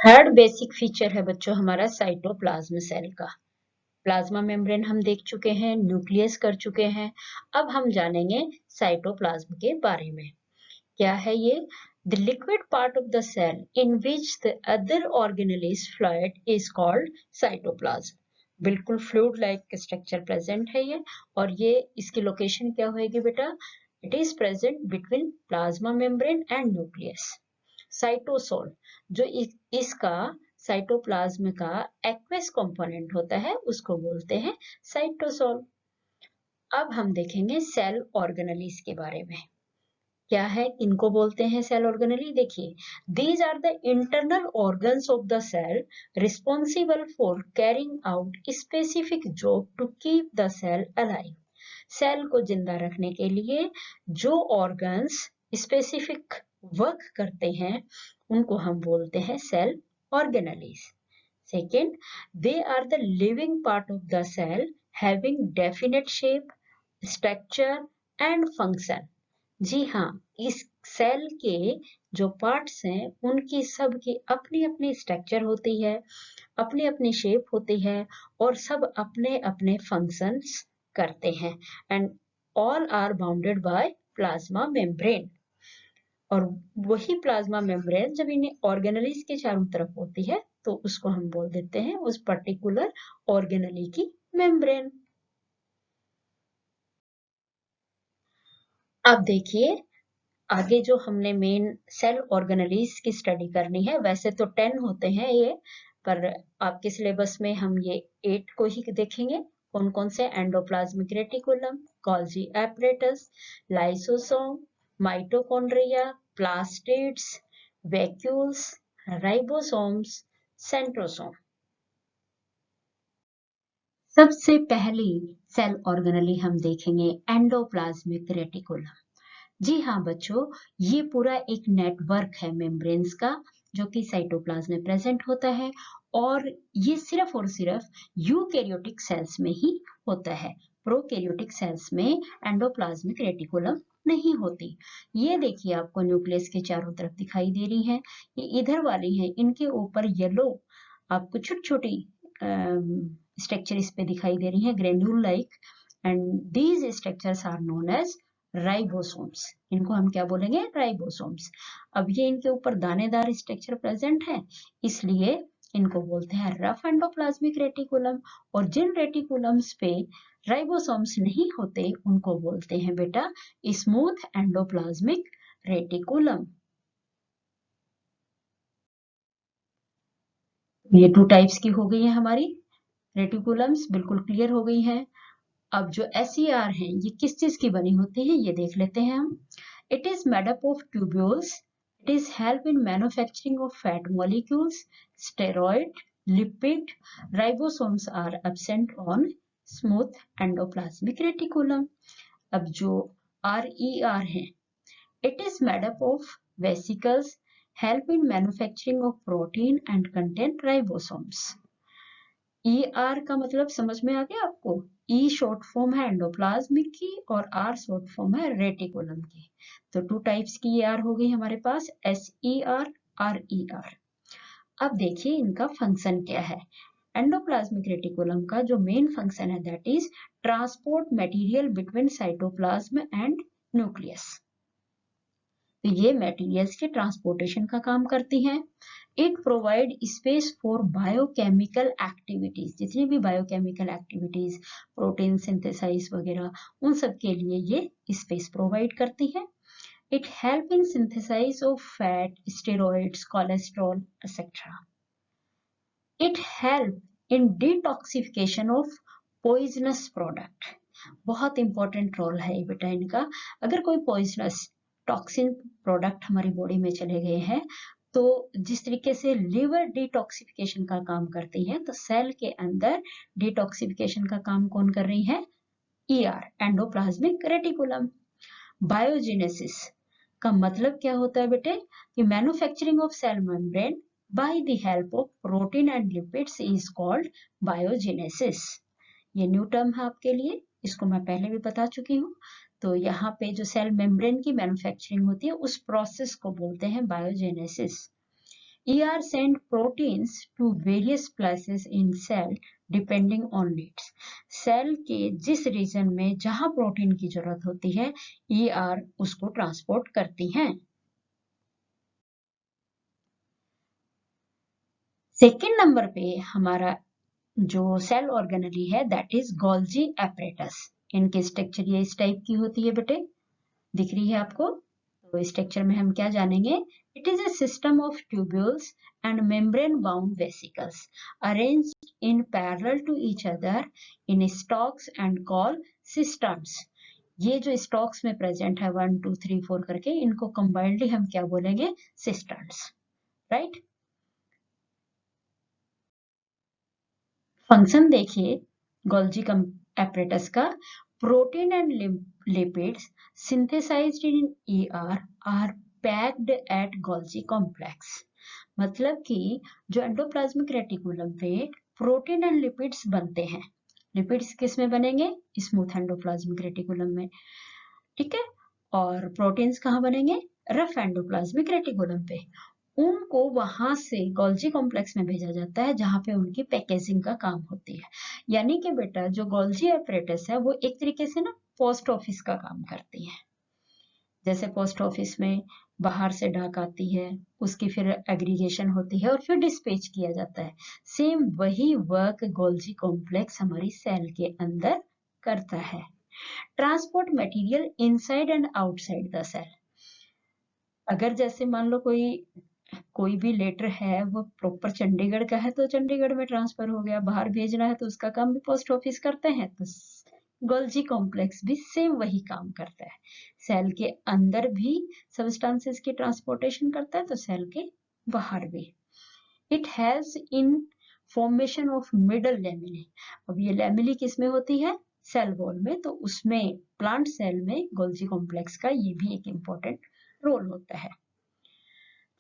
Third basic feature है बच्चों हमारा साइटोप्लाज्म सेल का। प्लाज्मा मेम्ब्रेन हम देख चुके हैं, न्यूक्लियस कर चुके हैं। अब हम जानेंगे साइटोप्लाज्म के बारे में। क्या है ये? The liquid part of the cell in which the other organelle is fluid is called cytoplasm. बिल्कुल फ्लूइड लाइक स्ट्रक्चर प्रेजेंट है ये, और ये इसकी लोकेशन क्या होगी बेटा? It is present between plasma membrane and nucleus. Cytosol जो इसका साइटोप्लाज्म का एक्वस कंपोनेंट होता है उसको बोलते हैं साइटोसोल। अब हम देखेंगे सेल ऑर्गेनेलिस के बारे में। क्या है, इनको बोलते हैं सेल ऑर्गेनेली। देखिए, these are the internal organs of the cell responsible for carrying out specific job to keep the cell alive. Cell को जिंदा रखने के लिए जो ऑर्गन्स स्पेसिफिक वर्क करते हैं उनको हम बोलते हैं cell organelles. Second, they are the living part of the cell having definite shape, structure and function. जी हाँ, इस सेल के जो पार्ट्स हैं उनकी सबकी अपनी अपनी स्ट्रक्चर होती है, अपनी अपनी शेप होती है, और सब अपने अपने फंक्शंस करते हैं। And all are bounded by plasma membrane. और वही प्लाज्मा मेम्ब्रेन जब इन्हें ऑर्गेनेलिस के चारों तरफ होती है तो उसको हम बोल देते हैं उस पर्टिकुलर ऑर्गेनेली की मेम्ब्रेन। अब देखिए, आगे जो हमने मेन सेल ऑर्गेनेलीज की स्टडी करनी है, वैसे तो 10 होते हैं ये, पर आपके सिलेबस में हम ये 8 को ही देखेंगे। कौन कौन से? Endoplasmic reticulum, Golgi apparatus, lysosome, mitochondria, plastids, vacuoles, ribosomes, centrosome. सबसे पहली सेल ऑर्गेनेली हम देखेंगे एंडोप्लाज्मिक रेटिकुलम। जी हाँ बच्चों, ये पूरा एक नेटवर्क है मेम्ब्रेन्स का जो कि साइटोप्लाज्म में प्रेजेंट होता है, और ये सिर्फ और सिर्फ यूकैरियोटिक सेल्स में ही होता है। प्रोकैरियोटिक सेल्स में एंडोप्लाज्मिक रेटिकुलम नहीं होती। ये देखिए, आपको न्यूक्लियस के चारों तरफ दिखाई दे रही है, ये इधर वाली है, इनके ऊपर येलो आपको छोटी छोटी स्ट्रक्चर इस पे दिखाई दे रही है, granule like, and these structures are known as ribosomes. इनको हम क्या बोलेंगे? राइबोसोम्स। अब ये इनके ऊपर दानेदार स्ट्रक्चर प्रेजेंट है, इसलिए इनको बोलते हैं रफ एंडोप्लाज्मिक रेटिकुलम। और जिन रेटिकुलम्स पे राइबोसोम्स नहीं होते उनको बोलते हैं बेटा स्मूथ एंडोप्लाज्मिक रेटिकुलम। ये 2 टाइप्स की हो गई है हमारी रेटिकुलम्स, बिल्कुल क्लियर हो गई है। अब जो SER है ये किस चीज की बनी होती है ये देख लेते हैं हम। It is made up of tubules. It is help in manufacturing of fat molecules, steroid, lipid. Ribosomes are absent on smooth endoplasmic reticulum. अब जो RER है, it is made up of vesicles, help in manufacturing of protein and content ribosomes. ER का मतलब समझ में आ गया आपको? E शॉर्ट फॉर्म है एंडोप्लाज्मिक की और R शॉर्ट फॉर्म है रेटिकुलम की। तो 2 टाइप्स की ER हो गई हमारे पास, SER, RER। अब देखिए इनका फंक्शन क्या है। एंडोप्लाज्मिक रेटिकुलम का जो मेन फंक्शन है that is transport material between cytoplasm and nucleus. तो ये मटेरियल्स के ट्रांसपोर्टेशन का काम करती हैं। It provide space for biochemical activities, जितनी भी बायोकेमिकल एक्टिविटीज, प्रोटीन सिंथेसाइज वगैरह, उन सब के लिए ये स्पेस प्रोवाइड करती है। It help in synthesize of fat, steroids, cholesterol etcetera. It help in detoxification of poisonous product. बहुत इंपॉर्टेंट रोल है बेटा इनका। अगर कोई पॉइजनस टॉक्सिन प्रोडक्ट हमारी बॉडी में चले गए हैं तो जिस तरीके से लिवर डिटॉक्सिफिकेशन का काम करती है, तो सेल के अंदर डिटॉक्सिफिकेशन का काम कौन कर रही है? ER, endoplasmic reticulum. बायोजेनेसिस का मतलब क्या होता है बेटे? कि manufacturing of cell membrane by the help of protein and lipids is called biogenesis. ये न्यू टर्म है आपके लिए, इसको मैं पहले भी बता चुकी हूँ। तो यहाँ पे जो सेल मेम्ब्रेन की मैन्युफैक्चरिंग होती है उस प्रोसेस को बोलते हैं biogenesis. ER send proteins to various places in cell depending on needs. Cell के जिस रीजन में जहां प्रोटीन की जरूरत होती है ER उसको ट्रांसपोर्ट करती हैं। सेकेंड नंबर पे हमारा जो सेल ऑर्गेनली है दैट इज गोल्जी एपरेटस। इनकी स्ट्रक्चर ये इस टाइप की होती है बेटे, दिख रही है आपको। तो इस स्ट्रक्चर में हम क्या जानेंगे, it is a system of tubules and membrane bound vesicles arranged in parallel to each other in stalks and called cisterns। ये जो स्टॉक्स में प्रेजेंट है 1 2 3 4 करके, इनको कंबाइंडली हम क्या बोलेंगे, सिस्टर्न्स, राइट। फंक्शन देखिए गोल्जी एपरेटस का, protein and lipids synthesized in ER are packed at Golgi complex. मतलब कि जो एंडोप्लाज्मिक रेटिकुलम पे प्रोटीन एंड लिपिड्स बनते हैं, लिपिड्स किस में बनेंगे, स्मूथ एंडोप्लाज्मिक रेटिकुलम में, ठीक है, और प्रोटीन्स कहाँ बनेंगे, रफ एंडोप्लाज्मिक रेटिकुलम पे। उनको वहां से गोल्जी कॉम्प्लेक्स में भेजा जाता है जहां पे उनकी पैकेजिंग का काम होती है। यानी कि बेटा जो गोल्जी एपरेटस है वो एक तरीके से ना पोस्ट ऑफिस का काम करती है। जैसे पोस्ट ऑफिस में बाहर से डाक आती है, उसकी फिर एग्रीगेशन होती है और फिर डिस्पैच किया जाता है, सेम वही वर्क गोल्जी कॉम्प्लेक्स हमारी सेल के अंदर करता है। Transport material inside and outside the cell. अगर जैसे मान लो कोई भी लेटर है वो प्रॉपर चंडीगढ़ का है तो चंडीगढ़ में ट्रांसफर हो गया, बाहर भेजना है तो उसका काम भी पोस्ट ऑफिस करते हैं, तो गोल्जी कॉम्प्लेक्स भी सेम वही काम करता है। सेल के अंदर भी सब्सटेंसेस की ट्रांसपोर्टेशन करता है तो सेल के बाहर भी। It has in formation of middle lamellae. अब ये लैमेली किस में होती है, सेल वॉल में, तो उसमें प्लांट सेल में गोल्जी कॉम्प्लेक्स का ये भी एक इंपॉर्टेंट रोल होता है।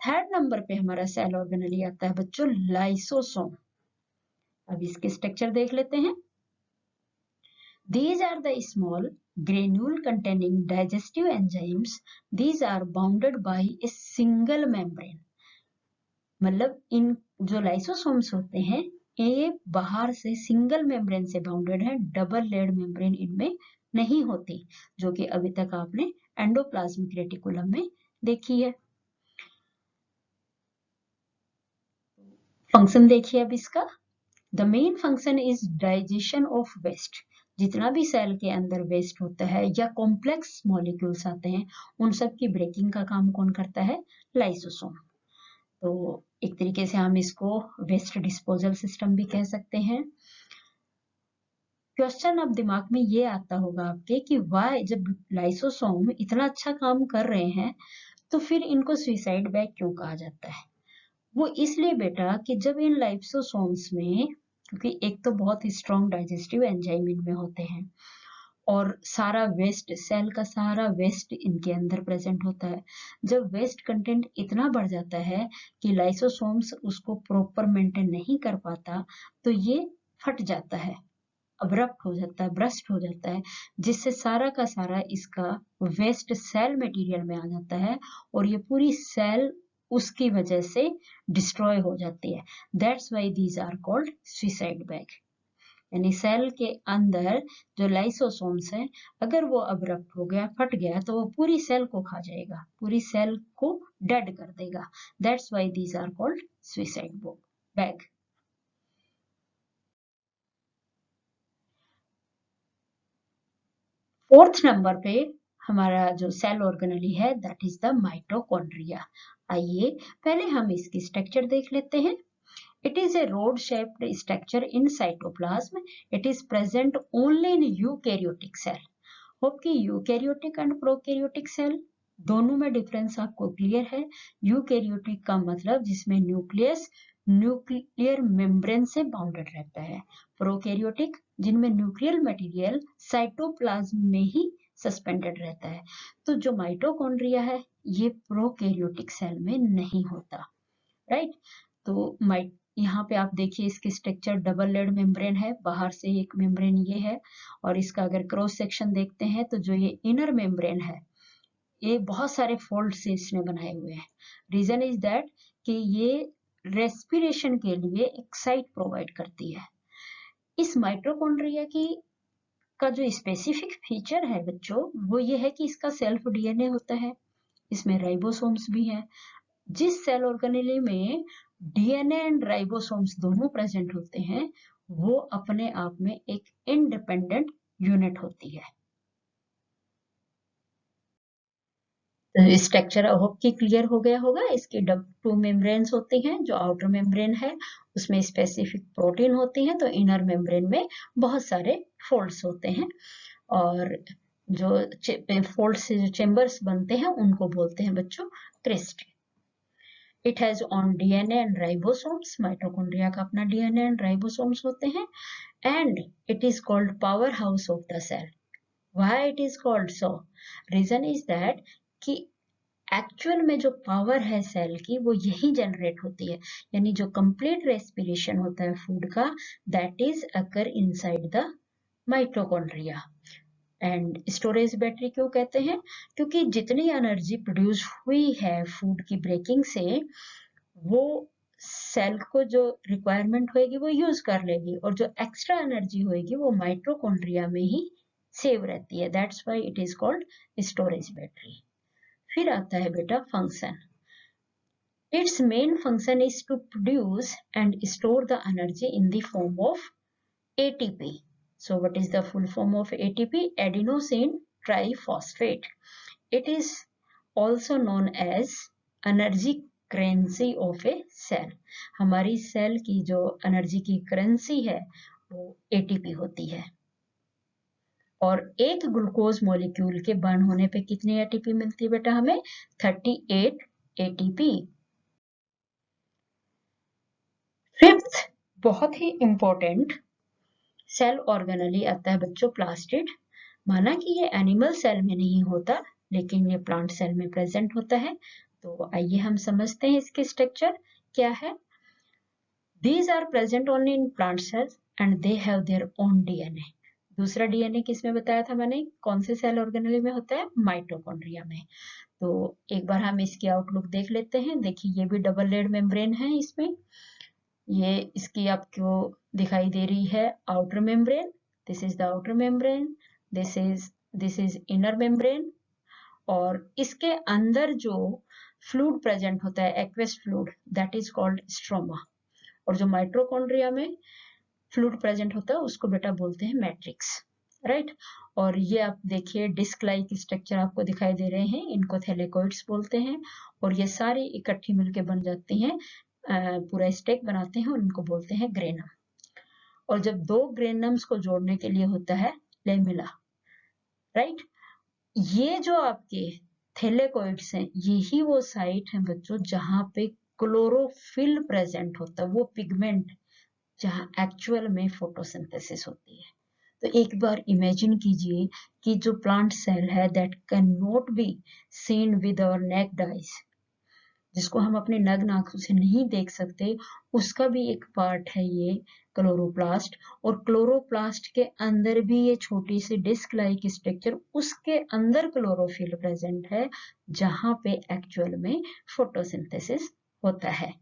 थर्ड नंबर पे हमारा सेल ऑर्गेनली आता है बच्चों लाइसोसोम। अब इसके स्ट्रक्चर देख लेते हैं। These are the small granule containing digestive enzymes. These are bounded by a single membrane. मतलब इन जो लाइसोसोम्स होते हैं ये बाहर से सिंगल मेम्ब्रेन से बाउंडेड है, डबल लेयर्ड मेम्ब्रेन इनमें नहीं होती, जो कि अभी तक आपने एंडोप्लाज्मिक रेटिकुलम में देखी है। फंक्शन देखिए अब इसका, the main function is digestion of waste. जितना भी सेल के अंदर वेस्ट होता है या कॉम्प्लेक्स मॉलिक्यूल्स आते हैं उन सब की ब्रेकिंग का काम कौन करता है, लाइसोसोम। तो एक तरीके से हम इसको वेस्ट डिस्पोजल सिस्टम भी कह सकते हैं। क्वेश्चन अब दिमाग में ये आता होगा आपके कि वाई, जब लाइसोसोम इतना अच्छा काम कर रहे हैं तो फिर इनको सुसाइड बैग क्यों कहा जाता है। वो इसलिए बेटा कि जब इन लाइसोसोम्स में, क्योंकि एक तो बहुत ही स्ट्रॉन्ग डाइजेस्टिव एंजाइम इनमें होते हैं और सारा वेस्ट, सेल का सारा वेस्ट इनके अंदर प्रेजेंट होता है। जब वेस्ट कंटेंट इतना बढ़ जाता है कि लाइसोसोम्स उसको प्रॉपर मेंटेन नहीं कर पाता तो ये फट जाता है, अब्रप्ट हो जाता है, ब्रस्ट हो जाता है, जिससे सारा का सारा इसका वेस्ट सेल मटेरियल में आ जाता है और ये पूरी सेल उसकी वजह से डिस्ट्रॉय हो जाती है। That's why these are called suicide bag. यानी सेल के अंदर जो लाइसोसोम्स है अगर वो अब्रप्ट हो गया, फट गया, तो वो पूरी सेल को खा जाएगा, पूरी सेल को डेड कर देगा। That's why these are called suicide bag. Fourth number पे हमारा जो सेल ऑर्गेनली है दैट इज द माइटोकॉन्ड्रिया। आइए पहले हम इसकी स्ट्रक्चर देख लेते हैं। It is a rod-shaped structure in cytoplasm. It is present only in eukaryotic cell. Hope कि यूकैरियोटिक एंड प्रोकैरियोटिक सेल दोनों में डिफरेंस आपको क्लियर है। यूकैरियोटिक का मतलब जिसमें न्यूक्लियस न्यूक्लियर मेम्ब्रेन से बाउंडेड रहता है, प्रोकैरियोटिक जिनमें न्यूक्लियर मटेरियल साइटोप्लाज्म में ही सस्पेंडेड रहता है। तो जो माइटोकॉन्ड्रिया है ये प्रोकैरियोटिक सेल में नहीं होता, राइट। तो यहाँ पे आप देखिए इसकी स्ट्रक्चर डबल लेड मेम्ब्रेन है, बाहर से एक मेम्ब्रेन ये है और इसका अगर क्रॉस सेक्शन देखते हैं तो जो ये इनर मेम्ब्रेन है ये बहुत सारे फोल्ड से इसने बनाए हुए हैं। रीजन इज दैट कि ये रेस्पिरेशन के लिए एक साइट प्रोवाइड करती है। इस माइटोकॉन्ड्रिया की का जो स्पेसिफिक फीचर है बच्चों, वो ये है कि इसका सेल्फ डीएनए होता है, इसमें राइबोसोम्स भी हैं। जिस सेल ऑर्गेनेली में डीएनए एंड राइबोसोम्स दोनों प्रेजेंट होते हैं, वो अपने आप में एक इंडिपेंडेंट यूनिट होती है। तो स्ट्रक्चर होप की क्लियर हो गया होगा। इसके टू मेम्ब्रेन्स होते हैं, जो आउटर मेम्ब्रेन है उसमें स्पेसिफिक प्रोटीन होती है, तो इनर मेम्ब्रेन में बहुत सारे फोल्ड्स होते हैं, और जो फोल्ड से जो चेम्बर्स बनते हैं उनको बोलते हैं बच्चों cristae. It has own DNA and ribosomes, mitochondria का अपना डीएनए एंड राइबोसोम्स होते हैं, and it is called power house of the cell. Why it is called so? Reason is that कि एक्चुअल में जो पावर है सेल की वो यही जनरेट होती है, यानी जो कंप्लीट रेस्पिरेशन होता है फूड का, that is occur inside the mitochondria. And storage battery क्यों कहते हैं? क्योंकि जितनी एनर्जी प्रोड्यूस हुई है फूड की ब्रेकिंग से, वो सेल को जो रिक्वायरमेंट होगी वो यूज कर लेगी, और जो एक्स्ट्रा एनर्जी होगी वो माइटोकॉन्ड्रिया में ही सेव रहती है। That's why it is called storage battery. फिर आता है बेटा function. Its main function is to produce and store the energy in the form of ATP. So what is the full form of ATP? Adenosine triphosphate. It is also known as energy currency of a cell. हमारी cell की जो energy की currency है वो ATP होती है। और एक ग्लूकोज मॉलिक्यूल के बर्न होने पे कितनी ATP मिलती है बेटा हमें? 38 ATP। फिफ्थ बहुत ही इंपॉर्टेंट सेल ऑर्गेनेली आता है बच्चों प्लास्टिड। माना कि ये एनिमल सेल में नहीं होता, लेकिन ये प्लांट सेल में प्रेजेंट होता है। तो आइए हम समझते हैं इसके स्ट्रक्चर क्या है। These are present only in plant cells and they have their own DNA. दूसरा डीएनए किसमें बताया था मैंने? कौन से सेल ऑर्गेनेल में होता है? माइटोकॉन्ड्रिया में। तो एक बार हम इसकी आउटलुक देख लेते हैं। देखिए ये भी डबल लेड मेम्ब्रेन है इसमें। ये इसकी आपको दिखाई दे रही है outer membrane. This is the outer membrane, this is inner membrane, और इसके अंदर जो फ्लूइड प्रेजेंट होता है aqueous fluid, that is called stroma. और जो माइटोकॉन्ड्रिया में फ्लूइड प्रेजेंट होता है उसको बेटा बोलते हैं मैट्रिक्स, राइट। और ये आप देखिए डिस्क लाइक स्ट्रक्चर आपको दिखाई दे रहे हैं, इनको थैलेकोइड्स बोलते हैं, और ये सारी इकट्ठी मिलके बन जाती हैं, पूरा स्टेक बनाते हैं, और इनको बोलते हैं ग्रेनम। और जब दो ग्रेनम्स को जोड़ने के लिए होता है लेमिला, राइट। ये जो आपके थैलेकोइड्स हैं, यही वो साइट है बच्चों जहां पे क्लोरोफिल प्रेजेंट होता है, वो पिगमेंट जहां एक्चुअल में फोटोसिंथेसिस होती है। तो एक बार इमेजिन कीजिए कि जो प्लांट सेल है that can not be seen with our naked eyes, जिसको हम अपने नग्न आंखों से नहीं देख सकते, उसका भी एक पार्ट है ये क्लोरोप्लास्ट। और क्लोरोप्लास्ट के अंदर भी ये छोटी सी डिस्क लाइक स्ट्रक्चर, उसके अंदर क्लोरोफिल प्रेजेंट है जहां पे एक्चुअल में फोटोसिंथेसिस होता है।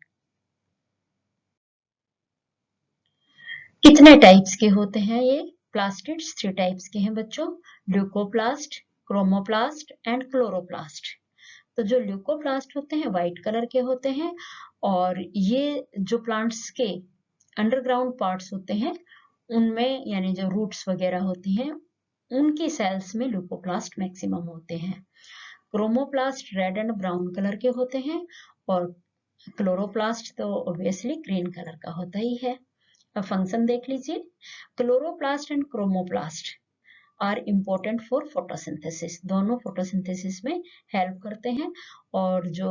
कितने टाइप्स के होते हैं ये प्लास्टिड्स? 3 टाइप्स के हैं बच्चों, ल्यूकोप्लास्ट, क्रोमोप्लास्ट एंड क्लोरोप्लास्ट। तो जो ल्यूकोप्लास्ट होते हैं व्हाइट कलर के होते हैं, और ये जो प्लांट्स के अंडरग्राउंड पार्ट्स होते हैं उनमें, यानी जो रूट्स वगैरह होती हैं उनकी सेल्स में ल्यूकोप्लास्ट मैक्सिमम होते हैं। Chromoplast red and brown colour के होते हैं, और क्लोरोप्लास्ट तो ऑब्वियसली ग्रीन कलर का होता ही है। अब फंक्शन देख लीजिए। Chloroplast and chromoplast are important for photosynthesis, दोनों फोटोसिंथेसिस में हेल्प करते हैं। और जो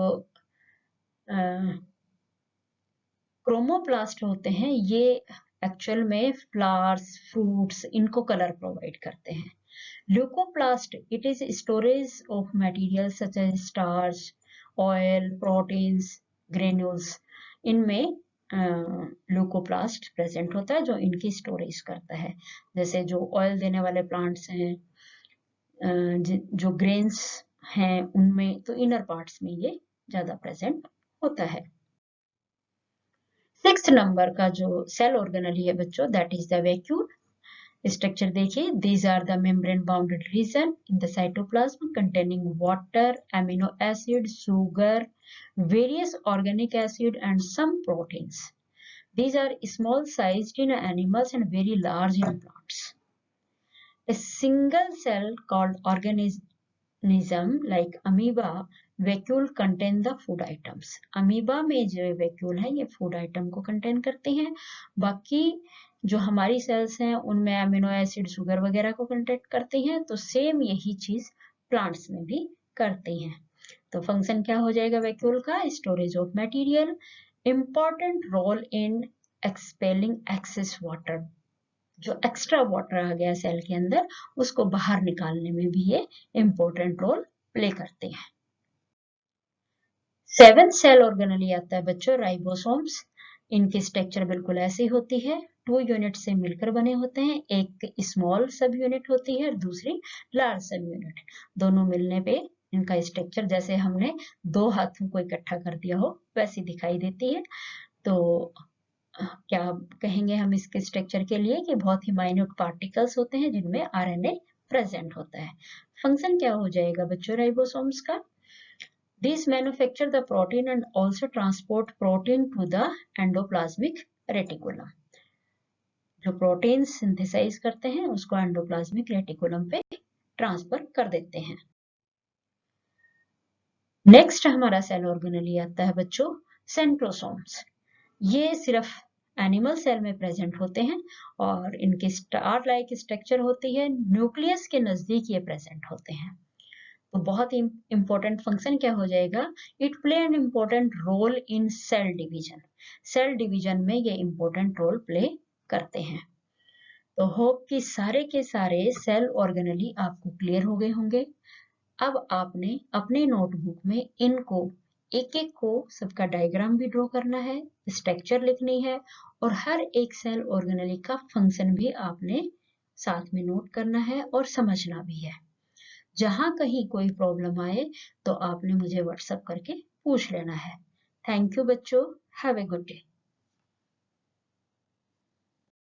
क्रोमोप्लास्ट होते हैं ये एक्चुअल में फ्लावर्स, फ्रूट्स, इनको कलर प्रोवाइड करते हैं। Leucoplast it is storage of material such as starch, oil, proteins, granules, इनमें ल्यूकोप्लास्ट प्रेजेंट होता है जो इनकी स्टोरेज करता है। जैसे जो ऑयल देने वाले प्लांट्स हैं, जो ग्रेन्स हैं, उनमें तो इनर पार्ट्स में ये ज्यादा प्रेजेंट होता है। 6 नंबर का जो सेल ऑर्गेनली है बच्चों, that is the vacuole. Structure देखिए, these are the membrane bounded region in the cytoplasm containing water, amino acid, sugar, various organic acid and some proteins. These are small sized in animals and very large in plants. A single cell called organism like amoeba vacuole contain the food items. amoeba में जो vacuole है ये food item को contain करते हैं, बाकी जो हमारी सेल्स हैं उनमें अमीनो एसिड, शुगर वगैरह को कंटेंट करती हैं, तो सेम यही चीज प्लांट्स में भी करती हैं। तो फंक्शन क्या हो जाएगा वैक्यूल का? Storage of material, important role in expelling excess water, जो एक्स्ट्रा वाटर आ गया सेल के अंदर उसको बाहर निकालने में भी ये इंपॉर्टेंट रोल प्ले करते हैं। 7th सेल ऑर्गेनली आता है बच्चों, राइबोसोम्स। इनकी स्ट्रक्चर बिल्कुल ऐसी होती है, 2 यूनिट से मिलकर बने होते हैं, एक स्मॉल सब यूनिट होती है और दूसरी लार्ज सब यूनिट। दोनों मिलने पे इनका स्ट्रक्चर जैसे हमने 2 हाथों को इकट्ठा कर दिया हो वैसी दिखाई देती है। तो क्या कहेंगे हम इसके स्ट्रक्चर के लिए कि बहुत ही माइन्यूट पार्टिकल्स होते हैं जिनमें आरएनए प्रेजेंट होता है। फंक्शन क्या हो जाएगा बच्चों राइबोसोम्स का? These manufacture the protein and also transport protein to the endoplasmic reticulum. जो प्रोटीन सिंथेसाइज करते हैं उसको एंडोप्लाज्मिक रेटिकुलम पे ट्रांसफर कर देते हैं। नेक्स्ट हमारा सेल ऑर्गेनली आता है बच्चों, सेंट्रोसोम्स। ये सिर्फ एनिमल सेल में प्रेजेंट होते हैं और इनकी स्टार लाइक स्ट्रक्चर होती है, न्यूक्लियस के नजदीक ये प्रेजेंट होते हैं। तो बहुत ही इंपॉर्टेंट फंक्शन क्या हो जाएगा? It play an important role in cell division. Cell division में ये इंपॉर्टेंट रोल प्ले करते हैं। तो होप कि सारे के सारे सेल ऑर्गेनली आपको क्लियर हो गए होंगे। अब आपने अपने नोटबुक में इनको एक एक को सबका डायग्राम भी ड्रॉ करना है, स्ट्रक्चर लिखनी है और हर एक सेल ऑर्गेनली का फंक्शन भी आपने साथ में नोट करना है और समझना भी है। जहां कहीं कोई प्रॉब्लम आए तो आपने मुझे व्हाट्सएप करके पूछ लेना है। थैंक यू बच्चों, हैव ए गुड डे।